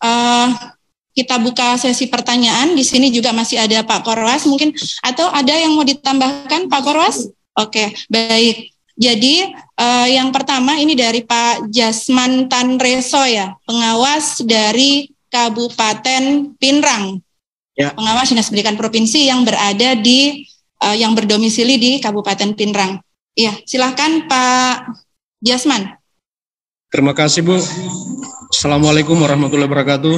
uh, kita buka sesi pertanyaan. Di sini juga masih ada Pak Korwas mungkin, atau ada yang mau ditambahkan Pak Korwas? Oke, baik. Jadi yang pertama ini dari Pak Jasman Tanreso ya, pengawas dari Kabupaten Pinrang. Ya. Pengawas Dinas Pendidikan Provinsi yang berada di yang berdomisili di Kabupaten Pinrang. Iya, silakan Pak Jasman. Terima kasih Bu. Assalamualaikum warahmatullahi wabarakatuh.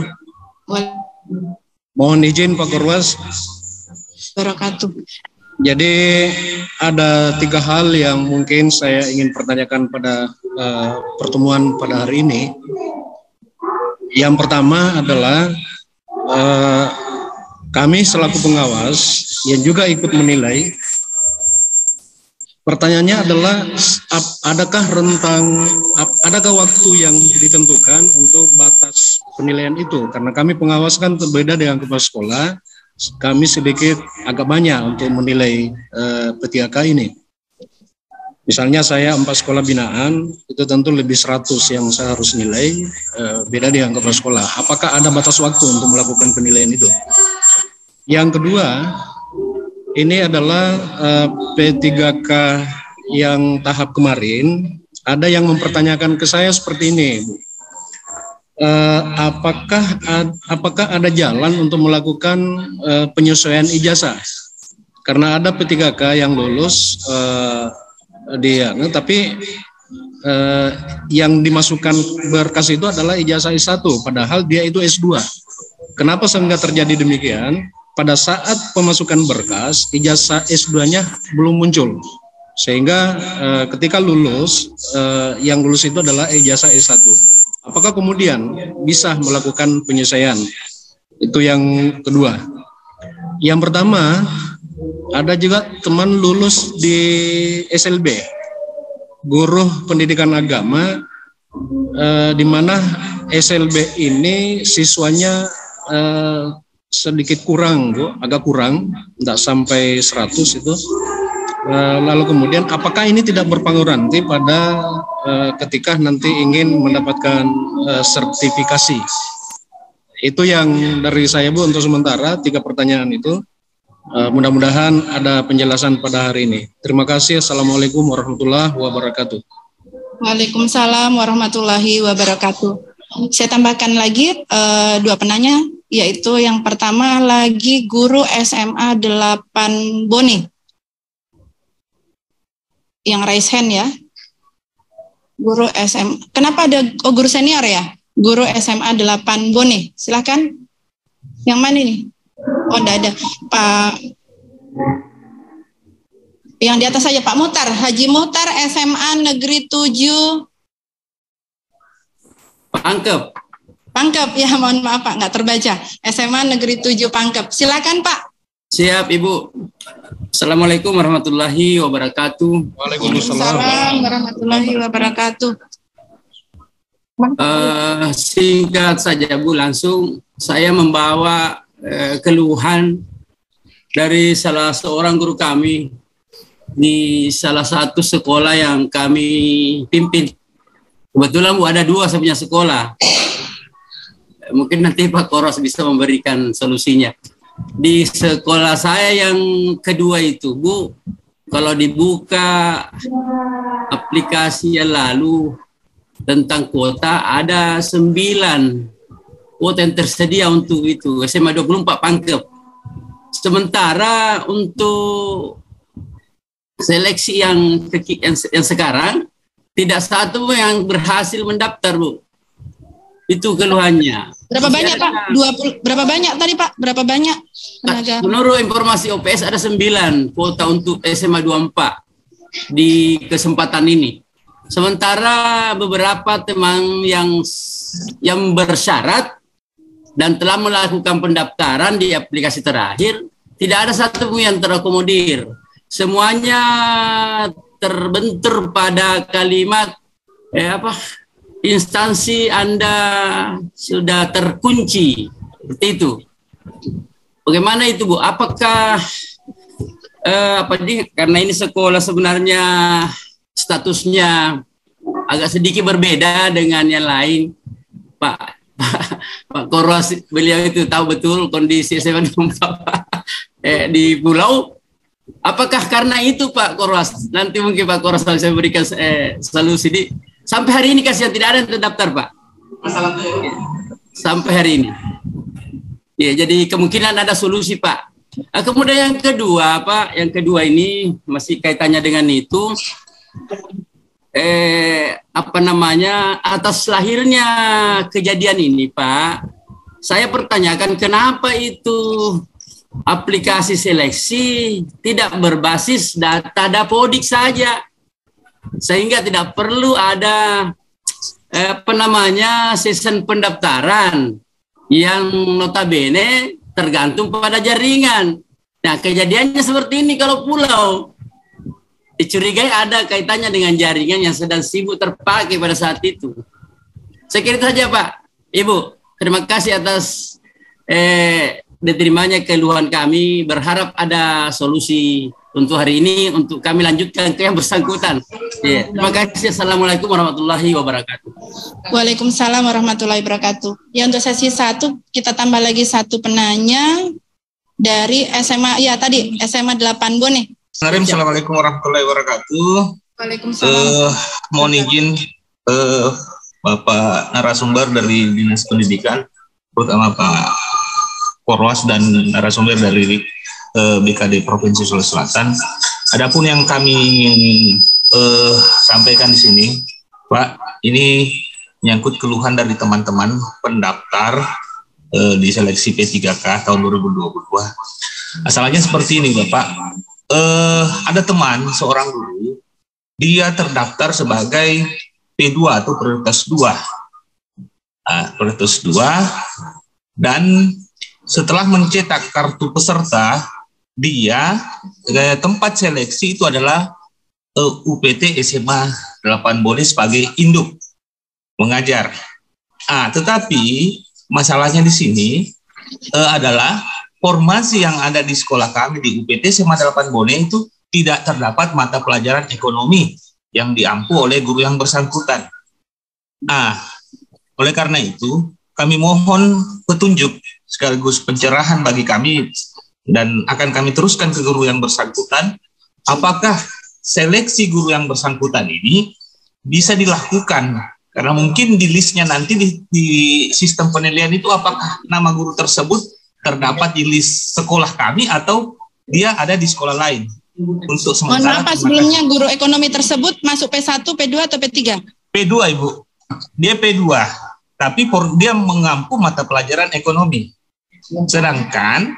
Mohon izin Pak Korwas. Wabarakatuh. Jadi ada 3 hal yang mungkin saya ingin pertanyakan pada pertemuan pada hari ini. Yang pertama adalah kami selaku pengawas yang juga ikut menilai. Pertanyaannya adalah adakah waktu yang ditentukan untuk batas penilaian itu? Karena kami pengawas kan berbeda dengan kepala sekolah. Kami sedikit agak banyak untuk menilai P3K ini. Misalnya saya 4 sekolah binaan, itu tentu lebih 100 yang saya harus nilai, beda dengan kepala sekolah. Apakah ada batas waktu untuk melakukan penilaian itu? Yang kedua, ini adalah P3K yang tahap kemarin, ada yang mempertanyakan ke saya seperti ini, Bu. Apakah ada jalan untuk melakukan penyesuaian ijazah? Karena ada P3K yang lulus tapi yang dimasukkan berkas itu adalah ijazah S1, padahal dia itu S2. Kenapa sehingga terjadi demikian? Pada saat pemasukan berkas, ijazah S2-nya belum muncul. Sehingga ketika lulus, yang lulus itu adalah ijazah S1. Apakah kemudian bisa melakukan penyesuaian? Itu yang kedua. Yang pertama, ada juga teman lulus di SLB, guru pendidikan agama, di mana SLB ini siswanya sedikit kurang, Bu, agak kurang, tidak sampai 100 itu. Lalu kemudian apakah ini tidak berpengaruh nanti pada ketika nanti ingin mendapatkan sertifikasi? Itu yang dari saya, Bu, untuk sementara 3 pertanyaan itu. Mudah-mudahan ada penjelasan pada hari ini. Terima kasih. Assalamualaikum warahmatullahi wabarakatuh. Waalaikumsalam warahmatullahi wabarakatuh. Saya tambahkan lagi 2 penanya, yaitu yang pertama lagi guru SMA 8 Boni. Yang raise hand ya. Guru SMA. Kenapa ada guru senior ya? Guru SMA 8 Boni. Silakan. Yang mana ini? Oh, enggak ada. Pak. Yang di atas saja Pak Muhtar, Haji Muhtar SMA Negeri 7 Pangkep. Pangkep ya, mohon maaf Pak, nggak terbaca. SMA Negeri 7 Pangkep. Silakan Pak. Siap Ibu. Assalamualaikum warahmatullahi wabarakatuh. Waalaikumsalam warahmatullahi wabarakatuh. Singkat saja Bu, langsung saya membawa keluhan dari salah seorang guru kami di salah satu sekolah yang kami pimpin. Kebetulan Bu, ada 2 saya punya sekolah. Mungkin nanti Pak Koros bisa memberikan solusinya. Di sekolah saya yang kedua itu, Bu, kalau dibuka aplikasi yang lalu tentang kuota, ada 9 kuota yang tersedia untuk itu, SMA 24 Pangkep. Sementara untuk seleksi yang sekarang, tidak satu yang berhasil mendaftar, Bu. Itu keluhannya. Berapa banyak Pak? 20. Berapa banyak tadi Pak? Berapa banyak tenaga? Menurut informasi OPS ada 9 kuota untuk SMA 24 di kesempatan ini. Sementara beberapa teman yang bersyarat dan telah melakukan pendaftaran di aplikasi terakhir, tidak ada satu pun yang terakomodir. Semuanya terbentur pada kalimat instansi Anda sudah terkunci, seperti itu. Bagaimana itu Bu? Apakah karena ini sekolah sebenarnya statusnya agak sedikit berbeda dengan yang lain, Pak Pak Korwas, beliau itu tahu betul kondisi SMA 24 di pulau. Apakah karena itu Pak Korwas? Nanti mungkin Pak Korwas saya berikan solusi. Sampai hari ini kasihan tidak ada yang terdaftar Pak. Masalah itu. Sampai hari ini. Ya, jadi kemungkinan ada solusi Pak. Kemudian yang kedua Pak, yang kedua ini masih kaitannya dengan itu. Atas lahirnya kejadian ini Pak, saya pertanyakan kenapa itu aplikasi seleksi tidak berbasis data Dapodik saja, sehingga tidak perlu ada season pendaftaran yang notabene tergantung pada jaringan. Nah, kejadiannya seperti ini kalau pulau. Dicurigai ada kaitannya dengan jaringan yang sedang sibuk terpakai pada saat itu. Saya kira saja Pak. Ibu, terima kasih atas diterimanya keluhan kami. Berharap ada solusi untuk hari ini, untuk kami lanjutkan ke yang bersangkutan. Ya, terima kasih. Assalamualaikum warahmatullahi wabarakatuh. Waalaikumsalam warahmatullahi wabarakatuh. Ya, untuk sesi 1 kita tambah lagi 1 penanya dari SMA. Ya, tadi SMA 8 Bon nih. Assalamualaikum warahmatullahi wabarakatuh. Waalaikumsalam. Mohon izin Bapak narasumber dari Dinas Pendidikan, terutama Pak Korwas dan narasumber dari BKD Provinsi Sulawesi Selatan. Adapun yang kami ingin sampaikan di sini, Pak, ini nyangkut keluhan dari teman-teman pendaftar di seleksi P3K tahun 2022. Asalnya seperti ini, Bapak. Ada teman seorang guru, dia terdaftar sebagai P2 atau prioritas 2. Prioritas 2, dan setelah mencetak kartu peserta, dia tempat seleksi itu adalah UPT SMA 8 Bone sebagai induk mengajar. Tetapi masalahnya di sini adalah formasi yang ada di sekolah kami di UPT SMA 8 Bone itu tidak terdapat mata pelajaran ekonomi yang diampu oleh guru yang bersangkutan. Oleh karena itu, kami mohon petunjuk sekaligus pencerahan bagi kami dan akan kami teruskan ke guru yang bersangkutan. Apakah seleksi guru yang bersangkutan ini bisa dilakukan? Karena mungkin di listnya nanti di sistem penilaian itu apakah nama guru tersebut terdapat di list sekolah kami atau dia ada di sekolah lain. Untuk sementara. Mohon maaf, sebelumnya guru ekonomi tersebut masuk P1, P2 atau P3? P2 Ibu. Dia P2, tapi dia mengampu mata pelajaran ekonomi. Sedangkan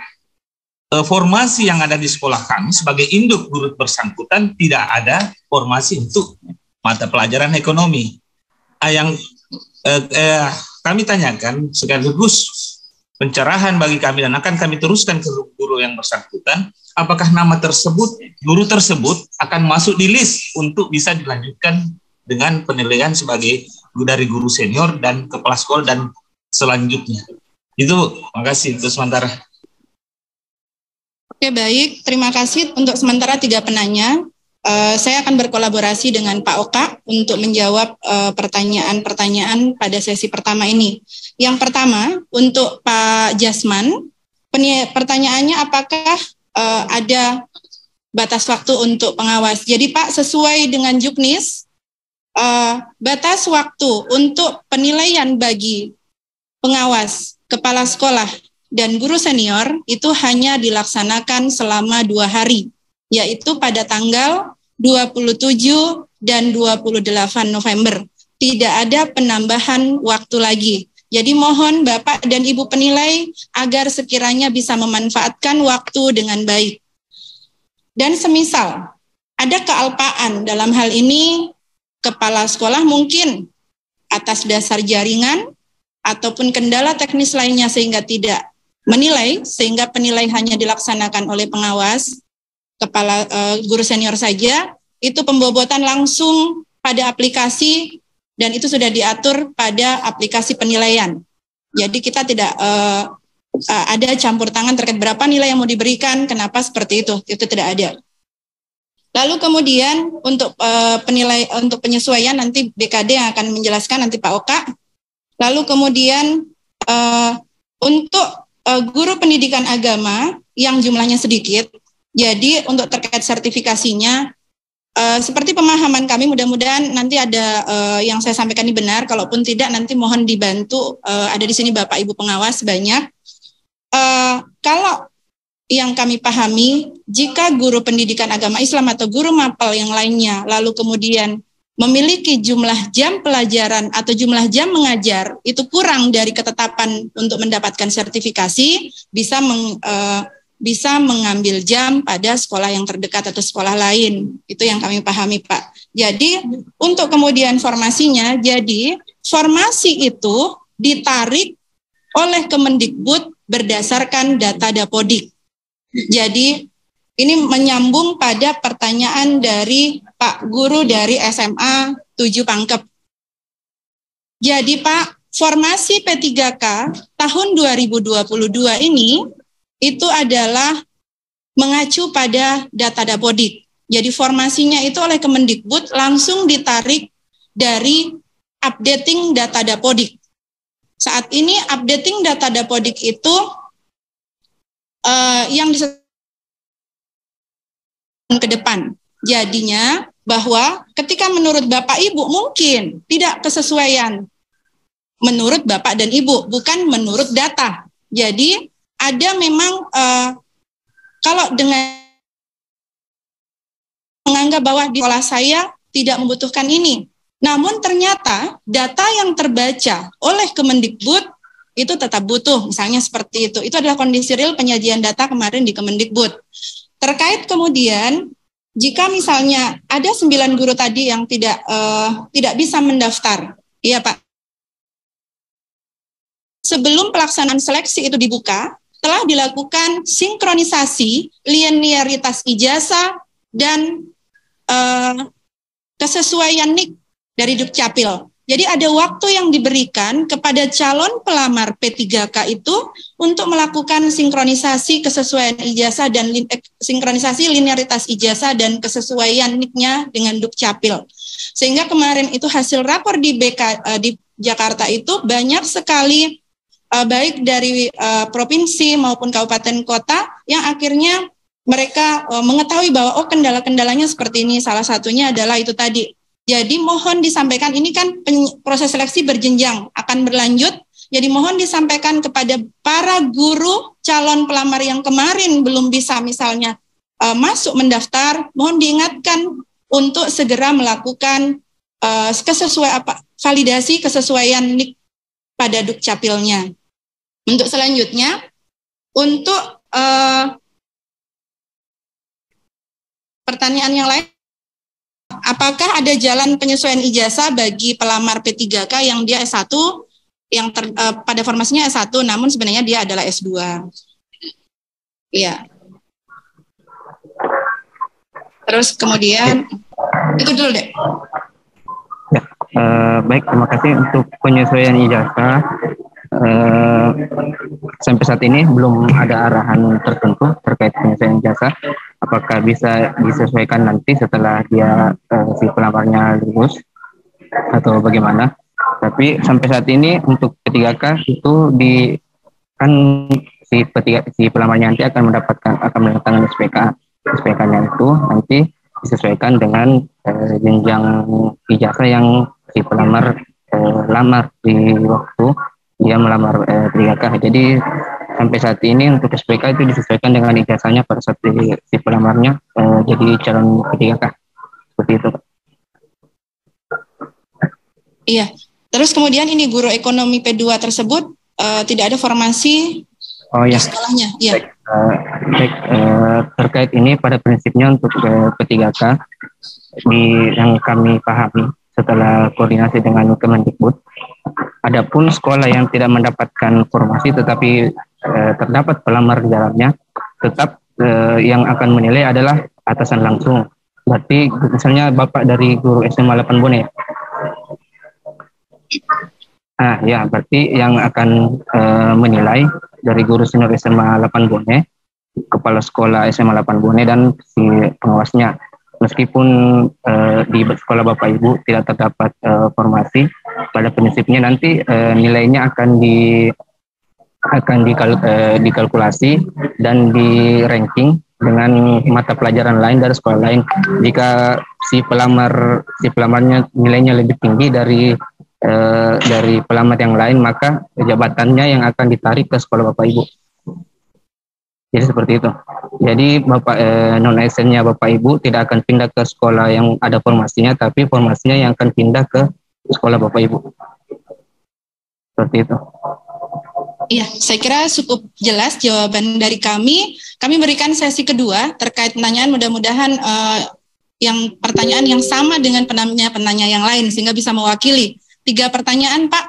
formasi yang ada di sekolah kami sebagai induk guru bersangkutan tidak ada formasi untuk mata pelajaran ekonomi. Yang kami tanyakan sekaligus pencerahan bagi kami dan akan kami teruskan ke guru yang bersangkutan, apakah nama tersebut, guru tersebut akan masuk di list untuk bisa dilanjutkan dengan penilaian sebagai dari guru senior dan kepala sekolah dan selanjutnya. Itu, makasih untuk sementara. Oke, baik. Terima kasih untuk sementara 3 penanya. Saya akan berkolaborasi dengan Pak Oka untuk menjawab pertanyaan-pertanyaan pada sesi pertama ini. Yang pertama, untuk Pak Jasman, pertanyaannya apakah ada batas waktu untuk pengawas? Jadi Pak, sesuai dengan Juknis, batas waktu untuk penilaian bagi pengawas, kepala sekolah, dan guru senior itu hanya dilaksanakan selama 2 hari. Yaitu pada tanggal 27 dan 28 November. Tidak ada penambahan waktu lagi. Jadi mohon Bapak dan Ibu penilai agar sekiranya bisa memanfaatkan waktu dengan baik. Dan semisal ada kealpaan dalam hal ini, kepala sekolah mungkin atas dasar jaringan ataupun kendala teknis lainnya sehingga tidak menilai, sehingga penilai hanya dilaksanakan oleh pengawas, kepala guru senior saja, itu pembobotan langsung pada aplikasi dan itu sudah diatur pada aplikasi penilaian. Jadi kita tidak ada campur tangan terkait berapa nilai yang mau diberikan, kenapa seperti itu tidak ada. Lalu kemudian untuk untuk penyesuaian nanti BKD yang akan menjelaskan, nanti Pak Oka. Lalu kemudian untuk guru pendidikan agama yang jumlahnya sedikit, jadi untuk terkait sertifikasinya, seperti pemahaman kami, mudah-mudahan nanti ada yang saya sampaikan ini benar. Kalaupun tidak, nanti mohon dibantu. Ada di sini Bapak Ibu pengawas banyak. Kalau yang kami pahami, jika guru pendidikan agama Islam atau guru mapel yang lainnya, lalu kemudian memiliki jumlah jam pelajaran atau jumlah jam mengajar itu kurang dari ketetapan untuk mendapatkan sertifikasi, bisa mengambil jam pada sekolah yang terdekat atau sekolah lain. Itu yang kami pahami, Pak. Jadi untuk kemudian formasinya, jadi formasi itu ditarik oleh Kemendikbud berdasarkan data Dapodik. Jadi ini menyambung pada pertanyaan dari Pak Guru dari SMA 7 Pangkep. Jadi Pak, formasi P3K tahun 2022 ini itu adalah mengacu pada data Dapodik. Jadi formasinya itu oleh Kemendikbud langsung ditarik dari updating data Dapodik. Saat ini updating data Dapodik itu yang ke depan. Jadinya bahwa ketika menurut Bapak Ibu mungkin tidak kesesuaian menurut Bapak dan Ibu, bukan menurut data. Jadi ada memang kalau dengan menganggap bahwa di sekolah saya tidak membutuhkan ini, namun ternyata data yang terbaca oleh Kemendikbud itu tetap butuh, misalnya seperti itu. Itu adalah kondisi real penyajian data kemarin di Kemendikbud. Terkait kemudian, jika misalnya ada 9 guru tadi yang tidak bisa mendaftar, iya Pak. Sebelum pelaksanaan seleksi itu dibuka, telah dilakukan sinkronisasi linearitas ijazah dan kesesuaian NIK dari Dukcapil. Jadi ada waktu yang diberikan kepada calon pelamar P3K itu untuk melakukan sinkronisasi kesesuaian ijazah dan sinkronisasi linearitas ijazah dan kesesuaian NIK-nya dengan Dukcapil. Sehingga kemarin itu hasil rapor di di Jakarta itu banyak sekali baik dari provinsi maupun kabupaten kota yang akhirnya mereka mengetahui bahwa kendala-kendalanya seperti ini. Salah satunya adalah itu tadi. Jadi mohon disampaikan, ini kan proses seleksi berjenjang akan berlanjut. Jadi mohon disampaikan kepada para guru calon pelamar yang kemarin belum bisa misalnya masuk mendaftar, mohon diingatkan untuk segera melakukan validasi kesesuaian NIK pada Dukcapilnya. Untuk selanjutnya, untuk pertanyaan yang lain, apakah ada jalan penyesuaian ijazah bagi pelamar P3K yang dia S1, yang pada formasinya S1, namun sebenarnya dia adalah S2? Iya. Terus kemudian, itu dulu deh. Ya, baik, terima kasih untuk penyesuaian ijazah. Sampai saat ini belum ada arahan tertentu terkait penyesuaian ijazah. Apakah bisa disesuaikan nanti setelah dia si pelamarnya lulus atau bagaimana? Tapi sampai saat ini untuk P3K itu si pelamarnya nanti akan mendatangkan SPK-nya itu nanti disesuaikan dengan jenjang ijazah yang si pelamar lamar di waktu dia melamar P3K. Jadi sampai saat ini untuk SPK itu disesuaikan dengan ijazahnya pada saat si pelamarnya jadi calon P3K. Seperti itu. Iya. Terus kemudian ini guru ekonomi P2 tersebut tidak ada formasi di sekolahnya. Iya. Terkait ini pada prinsipnya untuk P3K yang kami pahami setelah koordinasi dengan Kemendikbud, adapun sekolah yang tidak mendapatkan formasi tetapi terdapat pelamar di dalamnya, tetap yang akan menilai adalah atasan langsung. Berarti misalnya Bapak dari guru SMA 8 Bone. Ya, berarti yang akan menilai dari guru senior SMA 8 Bone, kepala sekolah SMA 8 Bone dan si pengawasnya. Meskipun di sekolah Bapak Ibu tidak terdapat formasi, pada prinsipnya nanti nilainya akan akan dikalkulasi dan di ranking dengan mata pelajaran lain dari sekolah lain. Jika si pelamarnya nilainya lebih tinggi dari pelamar yang lain, maka jabatannya yang akan ditarik ke sekolah Bapak Ibu. Jadi seperti itu. Jadi non ASN-nya Bapak Ibu tidak akan pindah ke sekolah yang ada formasinya, tapi formasinya yang akan pindah ke sekolah Bapak Ibu. Seperti itu. Iya, saya kira cukup jelas jawaban dari kami. Kami berikan sesi kedua terkait pertanyaan, mudah-mudahan yang pertanyaan yang sama dengan penanya yang lain sehingga bisa mewakili. 3 pertanyaan, Pak.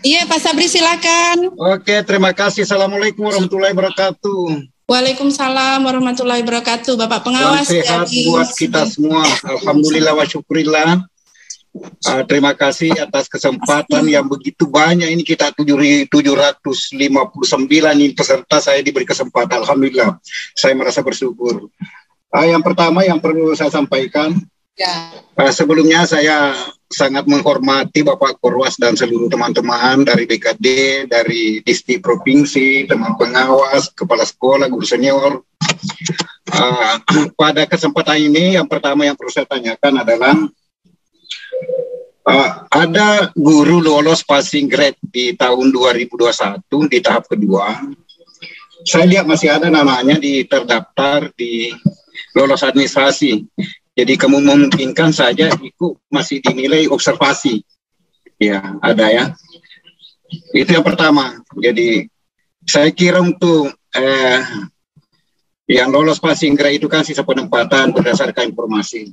Iya, Pak Sabri silakan. Oke, terima kasih. Assalamualaikum warahmatullahi wabarakatuh. Waalaikumsalam warahmatullahi wabarakatuh. Bapak pengawas sehat buat kita semua. Alhamdulillah wa syukurillah. Terima kasih atas kesempatan yang begitu banyak. Ini kita 759 ini peserta, saya diberi kesempatan. Alhamdulillah, saya merasa bersyukur. Yang pertama yang perlu saya sampaikan, sebelumnya saya sangat menghormati Bapak Korwas dan seluruh teman-teman dari BKD, dari distrik provinsi, teman pengawas, kepala sekolah, guru senior. Pada kesempatan ini yang pertama yang perlu saya tanyakan adalah ada guru lolos passing grade di tahun 2021 di tahap kedua. Saya lihat masih ada namanya terdaftar di lolos administrasi. Jadi kamu memungkinkan saja ikut masih dinilai observasi. Ya, ada ya. Itu yang pertama. Jadi saya kira untuk yang lolos passing grade itu kan sisa penempatan berdasarkan informasi.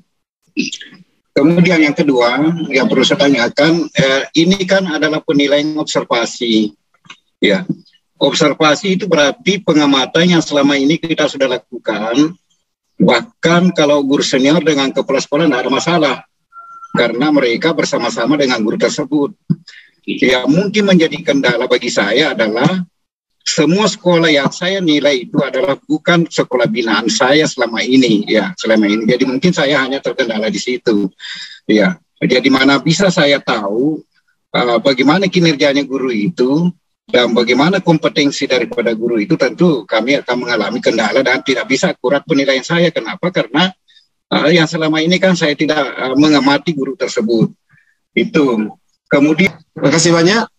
Kemudian yang kedua yang perlu saya tanyakan, ini kan adalah penilaian observasi. Ya, observasi itu berarti pengamatan yang selama ini kita sudah lakukan. Bahkan kalau guru senior dengan kepala sekolah tidak ada masalah, karena mereka bersama-sama dengan guru tersebut. Yang mungkin menjadi kendala bagi saya adalah semua sekolah yang saya nilai itu adalah bukan sekolah binaan saya selama ini, ya selama ini. Jadi mungkin saya hanya terkendala di situ, ya. Jadi mana bisa saya tahu bagaimana kinerjanya guru itu. Dan bagaimana kompetensi daripada guru itu, tentu kami akan mengalami kendala dan tidak bisa akurat penilaian saya. Kenapa? Karena yang selama ini kan saya tidak mengamati guru tersebut. Itu. Kemudian. Terima kasih banyak.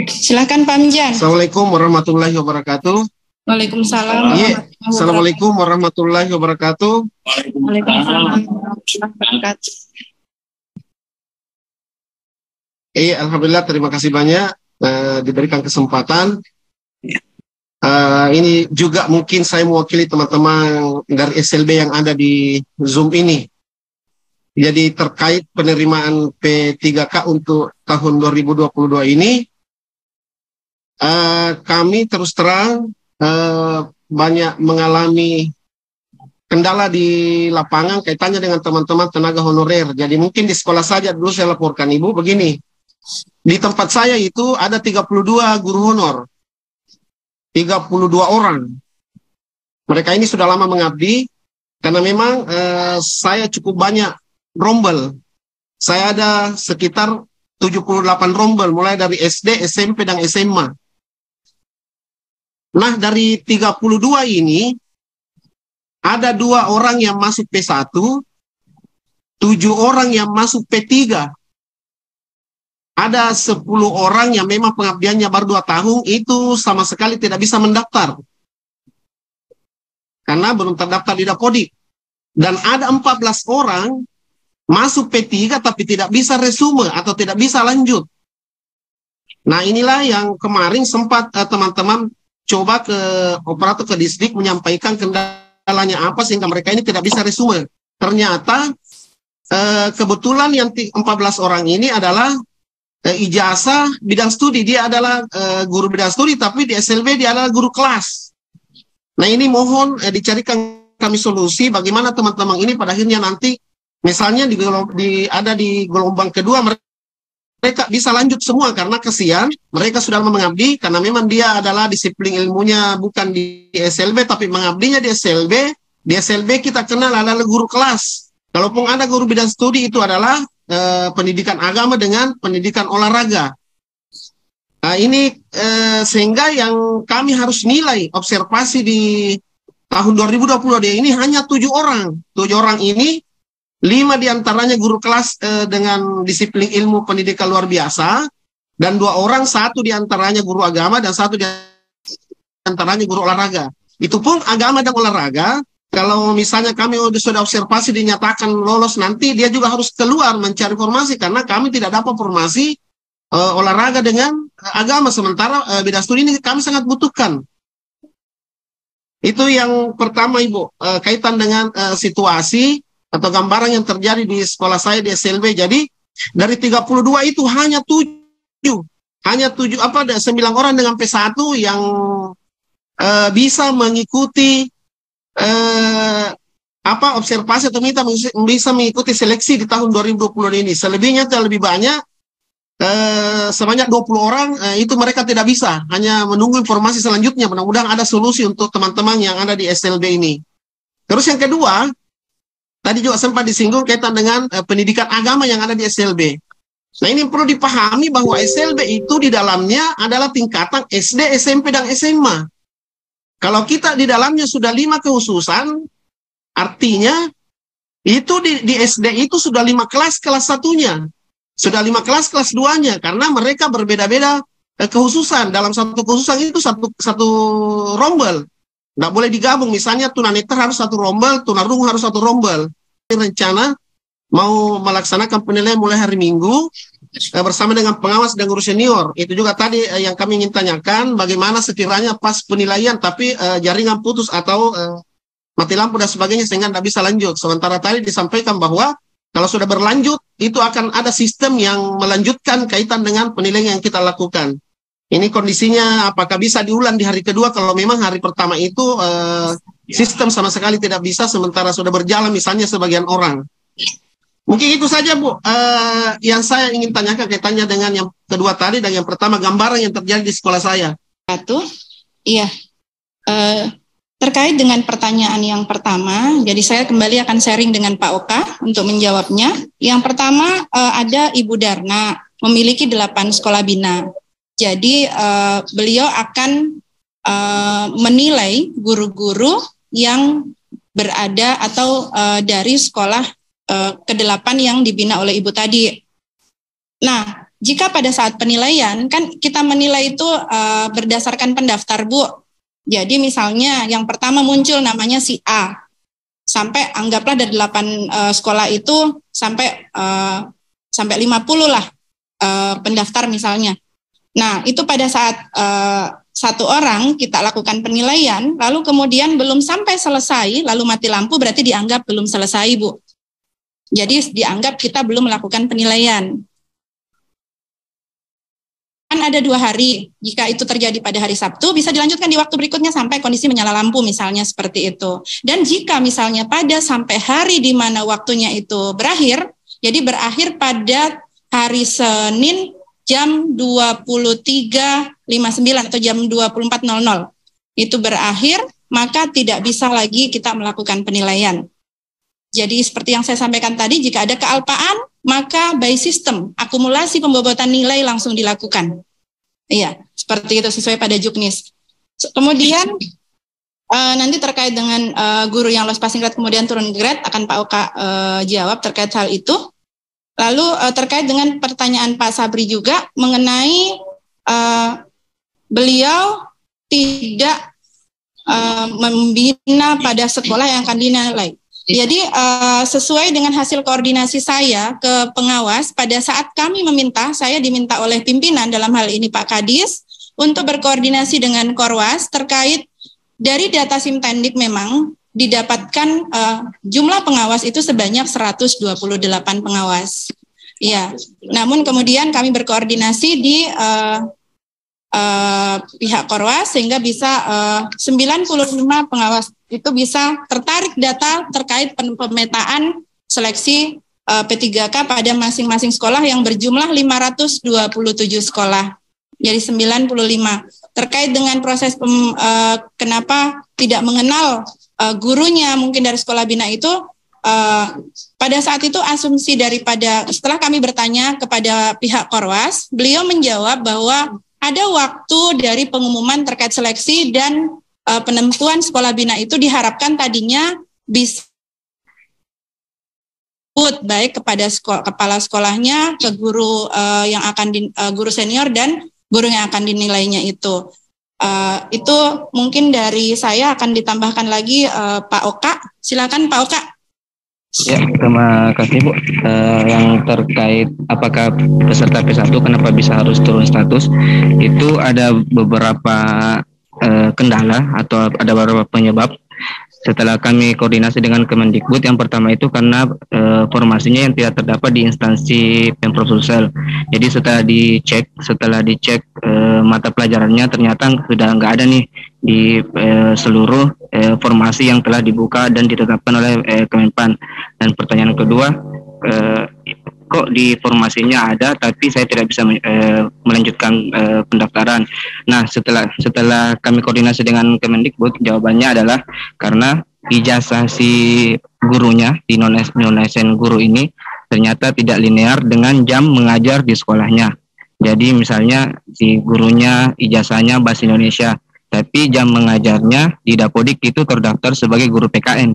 Silakan Pak Mijan. Assalamualaikum warahmatullahi wabarakatuh. Waalaikumsalam. Assalamualaikum warahmatullahi wabarakatuh. Waalaikumsalam warahmatullahi wabarakatuh. Alhamdulillah, terima kasih banyak. Diberikan kesempatan. Ini juga mungkin saya mewakili teman-teman dari SLB yang ada di Zoom ini. Jadi terkait penerimaan P3K untuk tahun 2022 ini, kami terus terang banyak mengalami kendala di lapangan kaitannya dengan teman-teman tenaga honorer. Jadi mungkin di sekolah saja dulu saya laporkan Ibu begini. Di tempat saya itu ada 32 guru honor. 32 orang. Mereka ini sudah lama mengabdi karena memang saya cukup banyak rombel. Saya ada sekitar 78 rombel mulai dari SD, SMP dan SMA. Nah, dari 32 ini ada 2 orang yang masuk P1, 7 orang yang masuk P3. Ada 10 orang yang memang pengabdiannya baru 2 tahun, itu sama sekali tidak bisa mendaftar. Karena belum terdaftar di Dapodik. Dan ada 14 orang masuk P3 tapi tidak bisa resume atau tidak bisa lanjut. Nah, inilah yang kemarin sempat teman-teman coba ke operator ke distrik menyampaikan kendalanya apa sehingga mereka ini tidak bisa resume. Ternyata kebetulan yang 14 orang ini adalah ijazah bidang studi. Dia adalah guru bidang studi, tapi di SLB dia adalah guru kelas. Nah, ini mohon dicarikan kami solusi bagaimana teman-teman ini pada akhirnya nanti misalnya ada di gelombang kedua mereka bisa lanjut semua, karena kesian mereka sudah mengabdi karena memang dia adalah disiplin ilmunya bukan di SLB tapi mengabdinya di SLB. Di SLB kita kenal adalah guru kelas. Kalaupun ada guru bidang studi itu adalah pendidikan agama dengan pendidikan olahraga. Nah, ini sehingga yang kami harus nilai observasi di tahun 2022 ini hanya 7 orang. 7 orang ini 5 diantaranya guru kelas dengan disiplin ilmu pendidikan luar biasa, dan 2 orang, 1 diantaranya guru agama dan 1 diantaranya guru olahraga. Itu pun agama dan olahraga, kalau misalnya kami sudah observasi dinyatakan lolos, nanti dia juga harus keluar mencari informasi karena kami tidak dapat informasi olahraga dengan agama, sementara beda studi ini kami sangat butuhkan. Itu yang pertama, Ibu, kaitan dengan situasi atau gambaran yang terjadi di sekolah saya di SLB. Jadi dari 32 itu hanya 9 orang dengan P1 yang bisa mengikuti observasi atau bisa mengikuti seleksi di tahun 2020 ini. Selebihnya lebih banyak, sebanyak 20 orang itu mereka tidak bisa, hanya menunggu informasi selanjutnya. Mudah-mudahan ada solusi untuk teman-teman yang ada di SLB ini. Terus yang kedua, tadi juga sempat disinggung kaitan dengan pendidikan agama yang ada di SLB. Nah, ini perlu dipahami bahwa SLB itu di dalamnya adalah tingkatan SD, SMP, dan SMA. Kalau kita di dalamnya sudah 5 kehususan, artinya itu di SD itu sudah 5 kelas 1-nya. Sudah 5 kelas 2-nya, karena mereka berbeda-beda kehususan. Dalam satu kehususan itu satu rombel. Nggak boleh digabung, misalnya tunanetra harus 1 rombel, tunarungu harus 1 rombel. Rencana mau melaksanakan penilaian mulai hari Minggu bersama dengan pengawas dan guru senior. Itu juga tadi yang kami ingin tanyakan, bagaimana sekiranya pas penilaian tapi jaringan putus atau mati lampu dan sebagainya sehingga tidak bisa lanjut. Sementara tadi disampaikan bahwa kalau sudah berlanjut itu akan ada sistem yang melanjutkan kaitan dengan penilaian yang kita lakukan. Ini kondisinya apakah bisa diulang di hari kedua kalau memang hari pertama itu sistem sama sekali tidak bisa sementara sudah berjalan misalnya sebagian orang. Mungkin itu saja, Bu, yang saya ingin tanyakan kaitannya dengan yang kedua tadi dan yang pertama, gambaran yang terjadi di sekolah saya. Iya, terkait dengan pertanyaan yang pertama, jadi saya kembali akan sharing dengan Pak Oka untuk menjawabnya. Yang pertama, ada Ibu Darna, memiliki 8 sekolah bina. Jadi beliau akan menilai guru-guru yang berada atau dari sekolah ke-8 yang dibina oleh Ibu tadi. Nah, jika pada saat penilaian, kan kita menilai itu berdasarkan pendaftar, Bu. Jadi misalnya yang pertama muncul namanya si A, sampai anggaplah dari 8 sekolah itu sampai 50 lah pendaftar misalnya. Nah, itu pada saat 1 orang kita lakukan penilaian, lalu kemudian belum sampai selesai, lalu mati lampu, berarti dianggap belum selesai, Bu. Jadi dianggap kita belum melakukan penilaian. Kan ada 2 hari, jika itu terjadi pada hari Sabtu, bisa dilanjutkan di waktu berikutnya sampai kondisi menyala lampu misalnya seperti itu. Dan jika misalnya pada sampai hari di mana waktunya itu berakhir, jadi berakhir pada hari Senin jam 23.59 atau jam 24.00, itu berakhir, maka tidak bisa lagi kita melakukan penilaian. Jadi seperti yang saya sampaikan tadi, jika ada kealpaan, maka by system, akumulasi pembobotan nilai langsung dilakukan. Iya, seperti itu sesuai pada Juknis. Kemudian nanti terkait dengan guru yang loss passing grade kemudian turun grade, akan Pak Oka jawab terkait hal itu. Lalu terkait dengan pertanyaan Pak Sabri juga mengenai beliau tidak membina pada sekolah yang akan dinilai. Jadi sesuai dengan hasil koordinasi saya ke pengawas, pada saat kami meminta, saya diminta oleh pimpinan dalam hal ini Pak Kadis untuk berkoordinasi dengan Korwas terkait dari data Simtendik memang didapatkan jumlah pengawas itu sebanyak 128 pengawas. Ya, namun kemudian kami berkoordinasi di pihak Korwas sehingga bisa 95 pengawas itu bisa tertarik data terkait pemetaan seleksi P3K pada masing-masing sekolah yang berjumlah 527 sekolah. Jadi 95. Terkait dengan proses kenapa tidak mengenal gurunya mungkin dari sekolah bina itu, pada saat itu asumsi daripada setelah kami bertanya kepada pihak Korwas, beliau menjawab bahwa ada waktu dari pengumuman terkait seleksi dan penentuan sekolah bina itu diharapkan tadinya bisa baik kepada kepala sekolahnya, ke guru yang akan guru senior dan guru yang akan dinilainya itu. Itu mungkin dari saya, akan ditambahkan lagi Pak Oka. Silakan Pak Oka. Ya, terima kasih Bu. Yang terkait apakah peserta P1 kenapa bisa harus turun status, itu ada beberapa kendala atau ada beberapa penyebab. Setelah kami koordinasi dengan Kemendikbud, yang pertama itu karena formasinya yang tidak terdapat di instansi Pemprov Sulsel. Jadi setelah dicek mata pelajarannya ternyata sudah nggak ada nih di seluruh formasi yang telah dibuka dan ditetapkan oleh Kemenpan. Dan pertanyaan kedua, kok di formasinya ada tapi saya tidak bisa melanjutkan pendaftaran. Nah, setelah kami koordinasi dengan Kemendikbud, jawabannya adalah karena ijazah si gurunya di non-ASN guru ini ternyata tidak linear dengan jam mengajar di sekolahnya. Jadi misalnya si gurunya ijazahnya bahasa Indonesia, tapi jam mengajarnya di Dapodik itu terdaftar sebagai guru PKN.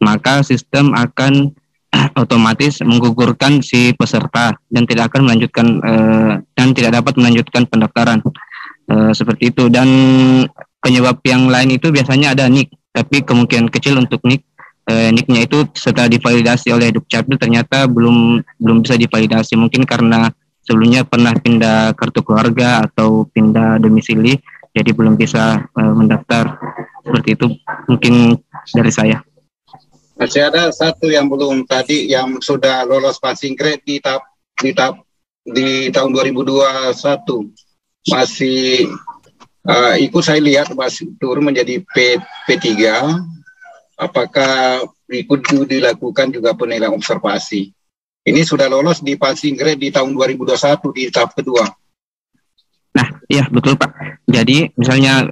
Maka sistem akan otomatis menggugurkan si peserta dan tidak akan melanjutkan dan tidak dapat melanjutkan pendaftaran seperti itu. Dan penyebab yang lain itu biasanya ada NIK, tapi kemungkinan kecil untuk NIK NIK-nya itu setelah divalidasi oleh Dukcapil ternyata belum bisa divalidasi, mungkin karena sebelumnya pernah pindah kartu keluarga atau pindah domisili, jadi belum bisa mendaftar. Seperti itu mungkin dari saya. Masih ada satu yang belum tadi, yang sudah lolos passing grade di tahun 2021 masih ikut saya lihat masih turun menjadi P3. Apakah ikut dilakukan juga penilaian observasi? Ini sudah lolos di passing grade di tahun 2021 di tahap kedua. Nah, iya betul Pak. Jadi misalnya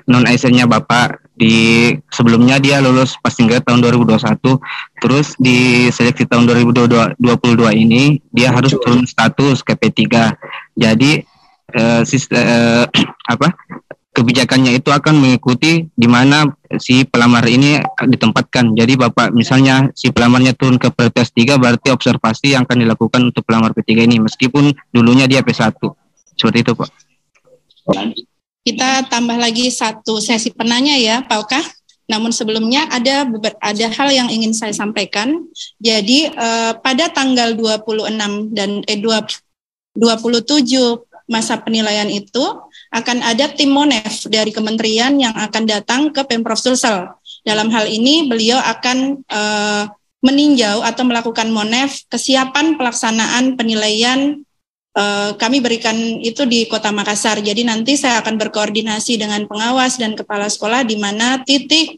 non-ASN-nya Bapak sebelumnya dia lulus passing grade tahun 2021, terus di seleksi tahun 2022 ini dia harus turun status ke P3. Jadi kebijakannya itu akan mengikuti di mana si pelamar ini ditempatkan. Jadi Bapak misalnya si pelamarnya turun ke P3, berarti observasi yang akan dilakukan untuk pelamar P3 ini meskipun dulunya dia P1. Seperti itu Pak. Kita tambah lagi satu sesi penanya ya Pak Oka. Namun sebelumnya ada hal yang ingin saya sampaikan. Jadi pada tanggal 26 dan 27 masa penilaian itu akan ada tim Monef dari kementerian yang akan datang ke Pemprov Sulsel. Dalam hal ini beliau akan meninjau atau melakukan Monef kesiapan pelaksanaan penilaian. Kami berikan itu di Kota Makassar. Jadi nanti saya akan berkoordinasi dengan pengawas dan kepala sekolah di mana titik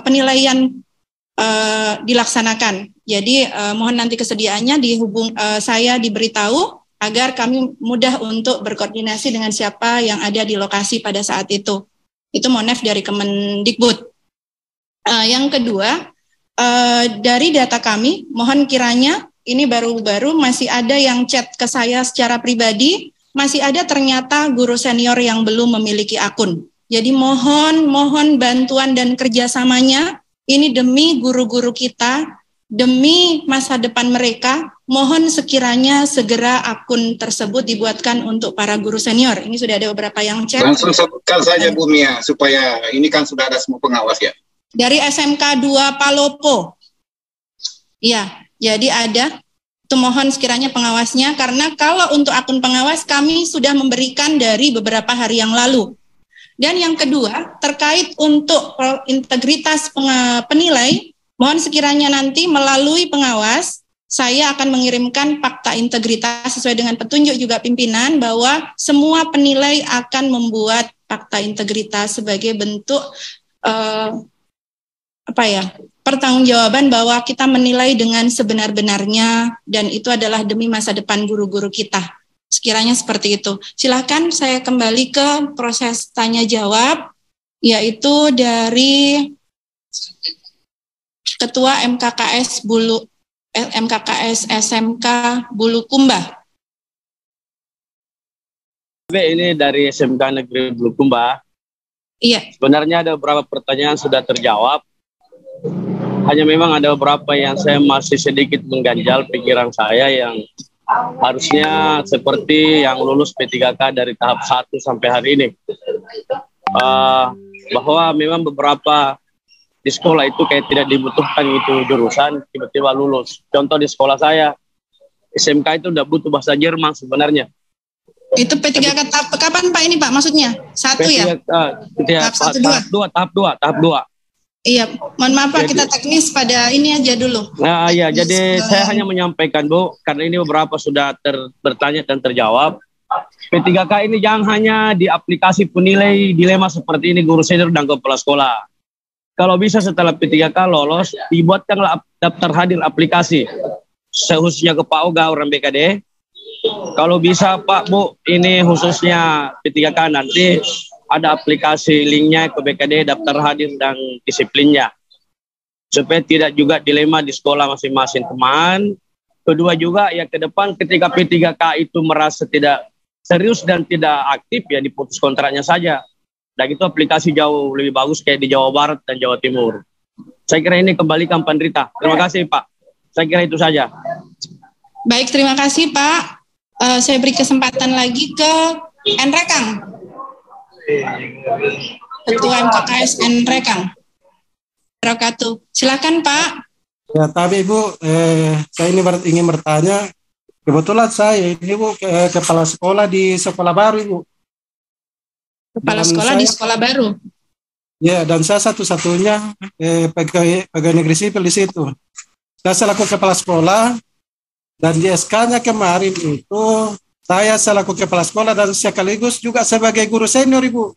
penilaian dilaksanakan. Jadi mohon nanti kesediaannya saya diberitahu agar kami mudah untuk berkoordinasi dengan siapa yang ada di lokasi pada saat itu. Itu Monef dari Kemendikbud. Yang kedua, dari data kami, mohon kiranya ini baru-baru masih ada yang chat ke saya secara pribadi, masih ada ternyata guru senior yang belum memiliki akun. Jadi mohon bantuan dan kerjasamanya, ini demi guru-guru kita, demi masa depan mereka, mohon sekiranya segera akun tersebut dibuatkan untuk para guru senior. Ini sudah ada beberapa yang chat. Langsung sebutkan saja Bu Mia, supaya ini kan sudah ada semua pengawas ya. Dari SMK 2 Palopo. Iya. Jadi ada, itu mohon sekiranya pengawasnya, karena kalau untuk akun pengawas kami sudah memberikan dari beberapa hari yang lalu. Dan yang kedua, terkait untuk integritas penilai, mohon sekiranya nanti melalui pengawas, saya akan mengirimkan fakta integritas sesuai dengan petunjuk juga pimpinan bahwa semua penilai akan membuat fakta integritas sebagai bentuk pertanggungjawaban bahwa kita menilai dengan sebenar-benarnya dan itu adalah demi masa depan guru-guru kita. Sekiranya seperti itu. Silakan saya kembali ke proses tanya jawab, yaitu dari Ketua MKKS SMK Bulukumba. Ini dari SMK Negeri Bulukumba. Iya. Sebenarnya ada beberapa pertanyaan sudah terjawab. Hanya memang ada beberapa yang saya masih sedikit mengganjal pikiran saya yang harusnya seperti yang lulus P3K dari tahap 1 sampai hari ini. Bahwa memang beberapa di sekolah itu kayak tidak dibutuhkan itu jurusan, tiba-tiba lulus. Contoh di sekolah saya, SMK itu udah butuh bahasa Jerman sebenarnya. Itu P3K kapan Pak ini Pak maksudnya? 1 ya? Tahap 2. Iya, mohon maaf Pak, kita teknis pada ini aja dulu. Nah, iya, jadi saya hanya menyampaikan Bu, karena ini beberapa sudah bertanya dan terjawab. P3K ini jangan hanya di aplikasi penilai dilema seperti ini guru senior dan kepala sekolah. Kalau bisa setelah P3K lolos, dibuatkanlah daftar hadir aplikasi, khususnya ke Pak Oga orang BKD. Kalau bisa Pak Bu, ini khususnya P3K nanti ada aplikasi linknya ke BKD, daftar hadir dan disiplinnya. Supaya tidak juga dilema di sekolah masing-masing teman. Kedua juga ya ke depan ketika P3K itu merasa tidak serius dan tidak aktif ya diputus kontraknya saja. Dan itu aplikasi jauh lebih bagus kayak di Jawa Barat dan Jawa Timur. Saya kira ini kembalikan Pak Andrita. Terima kasih Pak. Saya kira itu saja. Baik, terima kasih Pak. Saya beri kesempatan lagi ke Enrekang. Ketua MKKS Enrekang. Silakan Pak. Ya, tapi Ibu, saya ini ingin bertanya. Kebetulan saya ini Bu kepala sekolah di sekolah baru Ibu. Kepala sekolah di sekolah baru. Ya, dan saya satu-satunya pegawai negeri sipil di situ. Saya selaku kepala sekolah dan di SK-nya kemarin itu saya selaku kepala sekolah dan sekaligus juga sebagai guru senior Ibu.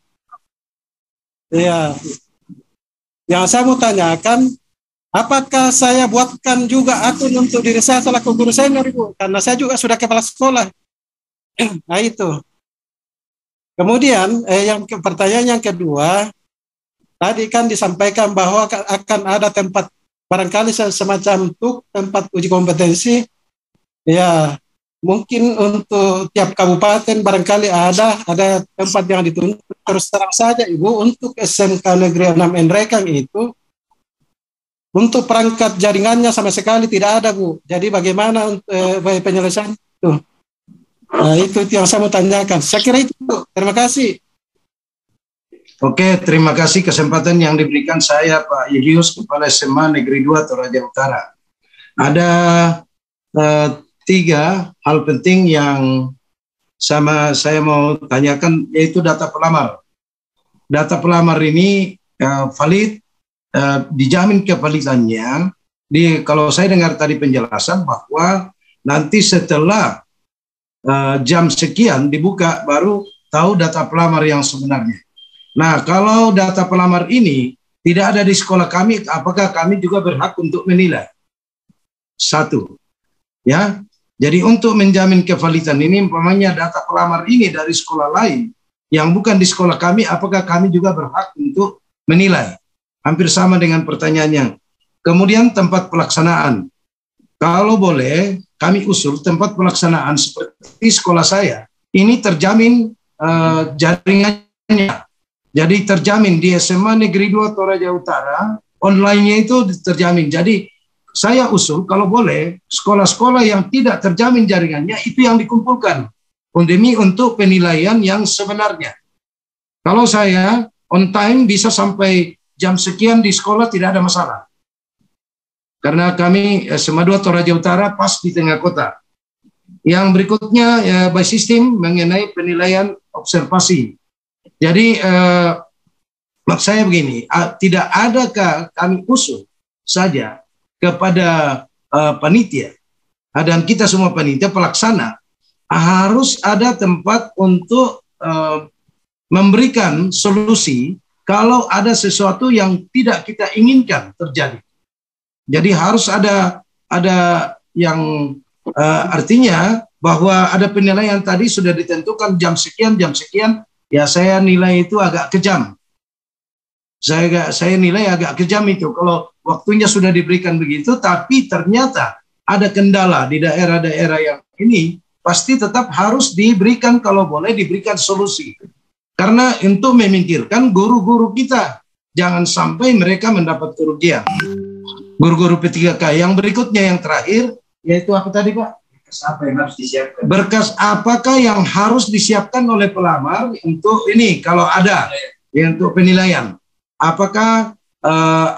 Ya, yang saya mau tanyakan, apakah saya buatkan juga akun untuk diri saya selaku guru senior Ibu? Karena saya juga sudah kepala sekolah. Nah itu. Kemudian pertanyaan yang kedua, tadi kan disampaikan bahwa akan ada tempat barangkali semacam tempat uji kompetensi. Ya, mungkin untuk tiap kabupaten barangkali ada tempat yang ditunjuk. Terus terang saja Ibu, untuk SMK Negeri 6 Enrekang itu untuk perangkat jaringannya sama sekali tidak ada Bu. Jadi bagaimana penyelesaian itu? Nah, itu yang saya mau tanyakan. Saya kira itu Bu. Terima kasih. Oke, terima kasih kesempatan yang diberikan saya Pak Yegius, Kepala SMA Negeri 2 Toraja Utara. Ada 3 hal penting yang saya mau tanyakan, yaitu data pelamar. Data pelamar ini valid, dijamin kevalidannya. Kalau saya dengar tadi penjelasan bahwa nanti setelah jam sekian dibuka baru tahu data pelamar yang sebenarnya. Nah, kalau data pelamar ini tidak ada di sekolah kami, apakah kami juga berhak untuk menilai? 1, ya. Jadi untuk menjamin kevalidan ini, umpamanya data pelamar ini dari sekolah lain yang bukan di sekolah kami, apakah kami juga berhak untuk menilai? Hampir sama dengan pertanyaannya. Kemudian tempat pelaksanaan. Kalau boleh, kami usul tempat pelaksanaan seperti sekolah saya, ini terjamin jaringannya. Jadi terjamin di SMA Negeri 2 Toraja Utara, online-nya itu terjamin. Jadi saya usul kalau boleh sekolah-sekolah yang tidak terjamin jaringannya itu yang dikumpulkan demi untuk penilaian yang sebenarnya. Kalau saya on time bisa sampai jam sekian di sekolah tidak ada masalah. Karena kami SMA 2 Toraja Utara pas di tengah kota. Yang berikutnya by system mengenai penilaian observasi. Jadi maksud saya begini, tidak adakah kami usul saja kepada panitia dan kita semua panitia pelaksana harus ada tempat untuk memberikan solusi kalau ada sesuatu yang tidak kita inginkan terjadi. Jadi harus ada yang artinya bahwa ada penilaian tadi sudah ditentukan jam sekian, ya saya nilai itu agak kejam. Saya nilai agak kejam itu kalau waktunya sudah diberikan begitu, tapi ternyata ada kendala di daerah-daerah yang ini pasti tetap harus diberikan, kalau boleh diberikan solusi. Karena untuk memikirkan guru-guru kita, jangan sampai mereka mendapat kerugian. Guru-guru P3K. Yang berikutnya, yang terakhir, yaitu apa tadi Pak? Berkas apa yang harus disiapkan? Berkas apakah yang harus disiapkan oleh pelamar untuk ini, kalau ada, ya, untuk penilaian? Apakah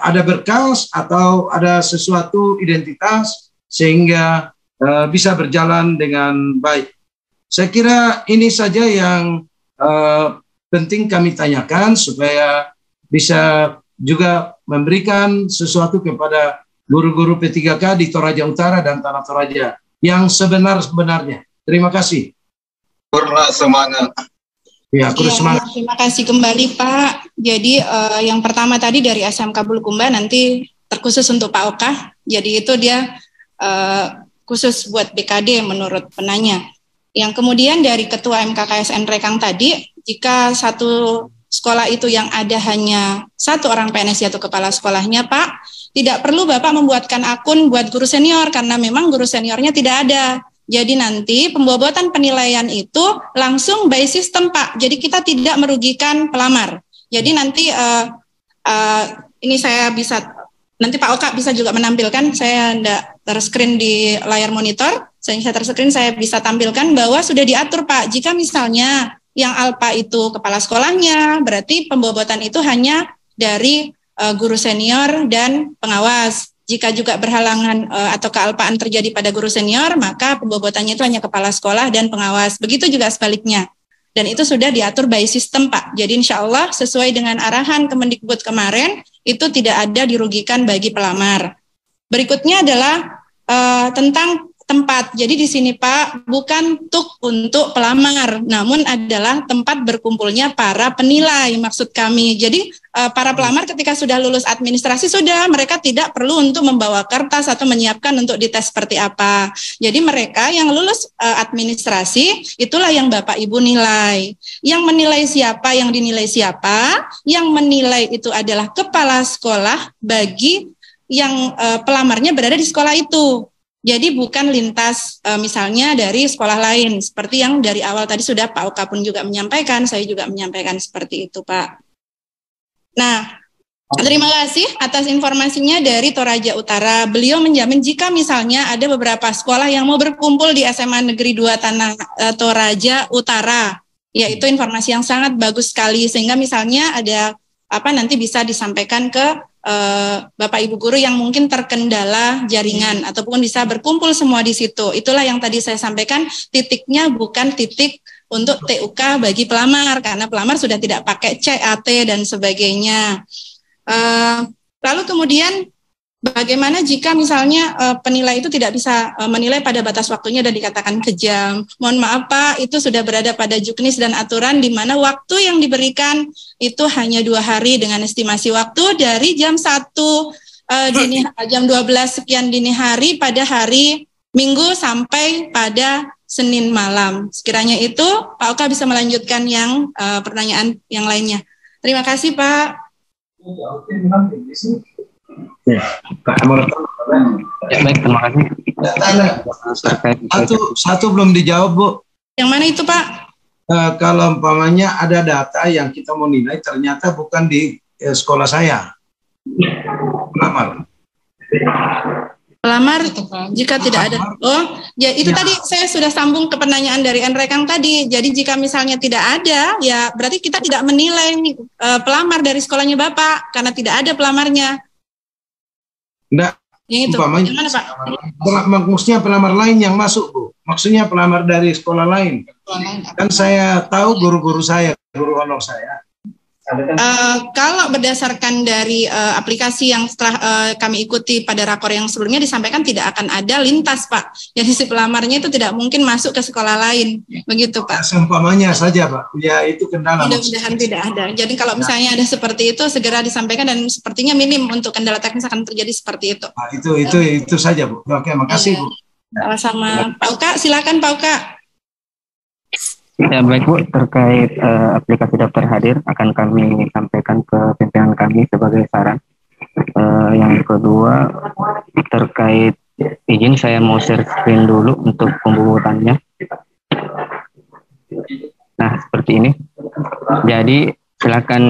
ada berkas atau ada sesuatu identitas sehingga bisa berjalan dengan baik. Saya kira ini saja yang penting kami tanyakan supaya bisa juga memberikan sesuatu kepada guru-guru P3K di Toraja Utara dan Tanah Toraja yang sebenar-benarnya. Terima kasih. Purna semangat. Ya, semangat. Terima kasih kembali Pak. Jadi yang pertama tadi dari SMK Bulukumba, nanti terkhusus untuk Pak Oka. Jadi itu dia khusus buat BKD menurut penanya. Yang kemudian dari Ketua MKKSN Rekang tadi, jika satu sekolah itu yang ada hanya satu orang PNS yaitu kepala sekolahnya Pak, tidak perlu Bapak membuatkan akun buat guru senior karena memang guru seniornya tidak ada. Jadi nanti pembobotan penilaian itu langsung by system Pak. Jadi kita tidak merugikan pelamar. Jadi nanti ini saya bisa, nanti Pak Oka bisa juga menampilkan, saya tidak terscreen di layar monitor, saya terscreen, saya bisa tampilkan bahwa sudah diatur Pak, jika misalnya yang alpa itu kepala sekolahnya, berarti pembobotan itu hanya dari guru senior dan pengawas. Jika juga berhalangan atau kealpaan terjadi pada guru senior, maka pembobotannya itu hanya kepala sekolah dan pengawas. Begitu juga sebaliknya. Dan itu sudah diatur by system Pak. Jadi insya Allah sesuai dengan arahan Kemendikbud kemarin, itu tidak ada dirugikan bagi pelamar. Berikutnya adalah tentang tempat. Jadi di sini Pak, bukan TUK untuk pelamar, namun adalah tempat berkumpulnya para penilai maksud kami. Jadi para pelamar ketika sudah lulus administrasi sudah, mereka tidak perlu untuk membawa kertas atau menyiapkan untuk dites seperti apa. Jadi mereka yang lulus administrasi, itulah yang Bapak Ibu nilai. Yang menilai siapa, yang dinilai siapa, yang menilai itu adalah kepala sekolah bagi yang pelamarnya berada di sekolah itu. Jadi bukan lintas misalnya dari sekolah lain, seperti yang dari awal tadi sudah Pak Oka pun juga menyampaikan, saya juga menyampaikan seperti itu Pak. Nah, terima kasih atas informasinya dari Toraja Utara. Beliau menjamin jika misalnya ada beberapa sekolah yang mau berkumpul di SMA Negeri 2 Tanah Toraja Utara, yaitu informasi yang sangat bagus sekali, sehingga misalnya ada apa nanti bisa disampaikan ke Bapak Ibu guru yang mungkin terkendala jaringan ataupun bisa berkumpul semua di situ. Itulah yang tadi saya sampaikan, titiknya bukan titik untuk TUK bagi pelamar karena pelamar sudah tidak pakai CAT dan sebagainya. Lalu kemudian bagaimana jika misalnya penilai itu tidak bisa menilai pada batas waktunya dan dikatakan kejam? Mohon maaf Pak, itu sudah berada pada juknis dan aturan di mana waktu yang diberikan itu hanya 2 hari dengan estimasi waktu dari jam 1 jam 12 sekian dini hari pada hari Minggu sampai pada Senin malam. Sekiranya itu Pak Oka bisa melanjutkan yang pertanyaan yang lainnya. Terima kasih Pak. Ya, baik, terima kasih. Satu belum dijawab Bu. Yang mana itu Pak? Kalau umpamanya ada data yang kita mau nilai ternyata bukan di sekolah saya. Pelamar jika tidak ada. Oh, ya itu tadi saya sudah sambung ke pertanyaan dari Enrekang tadi. Jadi jika misalnya tidak ada, ya berarti kita tidak menilai pelamar dari sekolahnya Bapak karena tidak ada pelamarnya. Enggak. Yang itu. Umpamanya, yang mana Pak? Maksudnya pelamar lain yang masuk Bu. Maksudnya pelamar dari sekolah lain. Kan saya tahu guru-guru saya, guru honor saya. Kalau berdasarkan dari aplikasi yang setelah kami ikuti pada rakor yang sebelumnya disampaikan tidak akan ada lintas Pak. Jadi si pelamarnya itu tidak mungkin masuk ke sekolah lain, begitu Pak. Seumpamanya saja Pak, ya itu kendala. Mudah-mudahan tidak ada. Jadi kalau misalnya ada seperti itu segera disampaikan dan sepertinya minim untuk kendala teknis akan terjadi seperti itu. Nah, itu saja Bu. Oke, makasih Bu. Sama-sama. Pak Uka, silakan Pak Uka. Ya baik Bu, terkait aplikasi daftar hadir akan kami sampaikan ke pimpinan kami sebagai saran. Yang kedua terkait izin saya mau share screen dulu untuk pembobotannya. Nah, seperti ini. Jadi silakan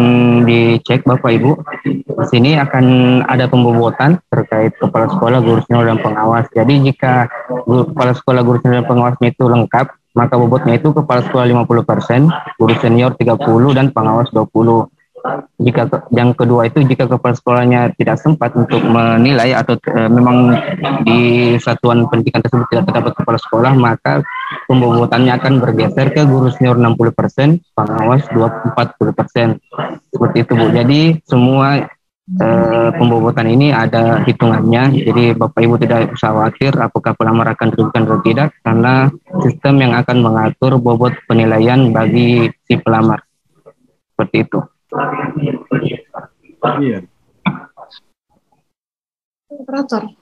dicek Bapak Ibu. Di sini akan ada pembobotan terkait kepala sekolah, guru senior dan pengawas. Jadi jika kepala sekolah, guru senior dan pengawasnya itu lengkap, maka bobotnya itu kepala sekolah 50%, guru senior 30 dan pengawas 20. Jika yang kedua itu jika kepala sekolahnya tidak sempat untuk menilai atau memang di satuan pendidikan tersebut tidak terdapat kepala sekolah, maka pembobotannya akan bergeser ke guru senior 60%, pengawas 40%. Seperti itu Bu. Jadi semua pembobotan ini ada hitungannya. Jadi Bapak Ibu tidak usah khawatir apakah pelamar akan dirugikan atau tidak, karena sistem yang akan mengatur bobot penilaian bagi si pelamar. Seperti itu. Iya. Operator.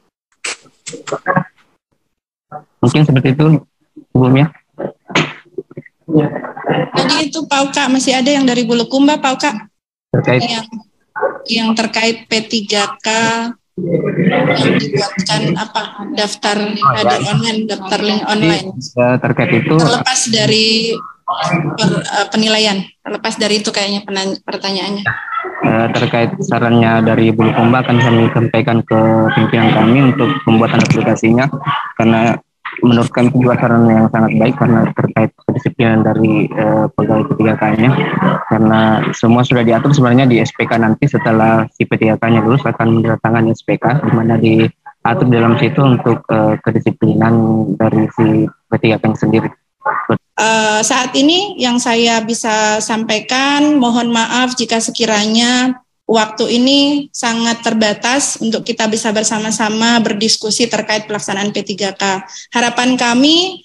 Mungkin seperti itu sebelumnya. Tadi itu Pak Uka, masih ada yang dari Bulukumba Pak Uka? Terkait yang terkait P3K yang dibuatkan apa daftar ada online, daftar link online. Terkait itu Terlepas dari penilaian, terlepas dari itu kayaknya pertanyaannya. Terkait sarannya dari Bulukumba akan kami sampaikan ke pimpinan kami untuk pembuatan aplikasinya, karena menurut kami juga saran yang sangat baik karena terkait kedisiplinan dari pegawai P3K-nya, karena semua sudah diatur sebenarnya di SPK. Nanti setelah si P3K-nya lulus akan mendatangkan SPK, di mana diatur dalam situ untuk kedisiplinan dari si P3K-nya sendiri. Saat ini yang saya bisa sampaikan, mohon maaf jika sekiranya waktu ini sangat terbatas untuk kita bisa bersama-sama berdiskusi terkait pelaksanaan P3K. Harapan kami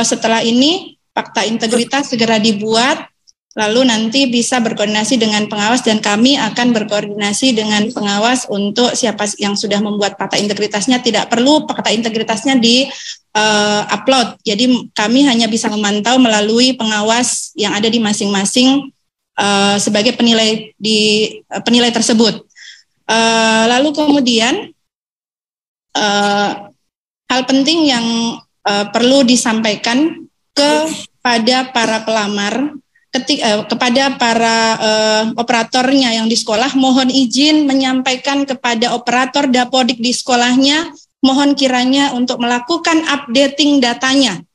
setelah ini fakta integritas segera dibuat, lalu nanti bisa berkoordinasi dengan pengawas dan kami akan berkoordinasi dengan pengawas untuk siapa yang sudah membuat fakta integritasnya. Tidak perlu fakta integritasnya di upload. Jadi kami hanya bisa memantau melalui pengawas yang ada di masing-masing sebagai penilai tersebut. Lalu kemudian hal penting yang perlu disampaikan kepada para pelamar, kepada para operatornya yang di sekolah, mohon izin menyampaikan kepada operator dapodik di sekolahnya, mohon kiranya untuk melakukan updating datanya.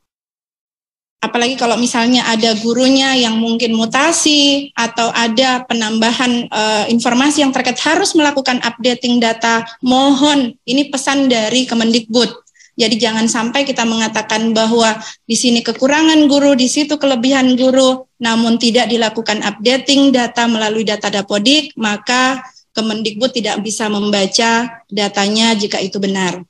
Apalagi kalau misalnya ada gurunya yang mungkin mutasi atau ada penambahan informasi yang terkait harus melakukan updating data, mohon, ini pesan dari Kemendikbud. Jadi jangan sampai kita mengatakan bahwa di sini kekurangan guru, di situ kelebihan guru, namun tidak dilakukan updating data melalui data dapodik, maka Kemendikbud tidak bisa membaca datanya jika itu benar.